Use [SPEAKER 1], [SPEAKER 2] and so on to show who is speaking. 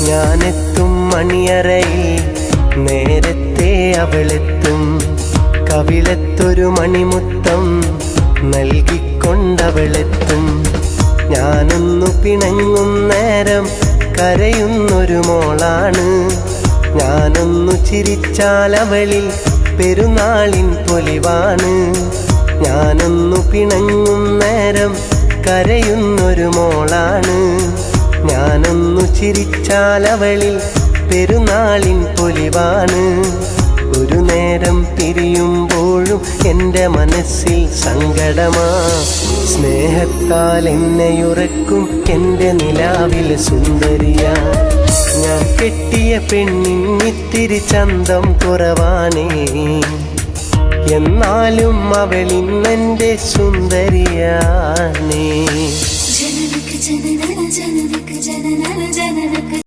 [SPEAKER 1] ഞാനെത്തും മണിയറയിൽ നേരത്തെ അവളെത്തും. കവിളത്തൊരു മണിമുത്തം നൽകിക്കൊണ്ടവളെത്തും. ഞാനൊന്നു പിണങ്ങും നേരം കരയുന്നൊരു മോളാണ്. ഞാനൊന്നു ചിരിച്ചാൽ അവളിൽ പെരുന്നാളിൻ പൊലിവാണ്. ഞാനൊന്നു പിണങ്ങും നേരം കരയുന്നൊരു മോളാണ്. ഞാനൊന്നു ചിരിച്ചാൽ അവളിൽ പെരുന്നാളിൻ പൊലിവാണ്. ഒരു നേരം പിരിയുമ്പോഴും എൻ്റെ മനസ്സിൽ സങ്കടമാ. സ്നേഹത്താൽ എന്നെയുറക്കും എൻ്റെ നിലാവിൽ സുന്ദരിയാ. ഞാൻ കെട്ടിയ പെണ്ണിന്നിത്തിരി ചന്തം കുറവാണേ, എന്നാലും അവളിന്നെൻ്റെ സുന്ദരിയാണേ.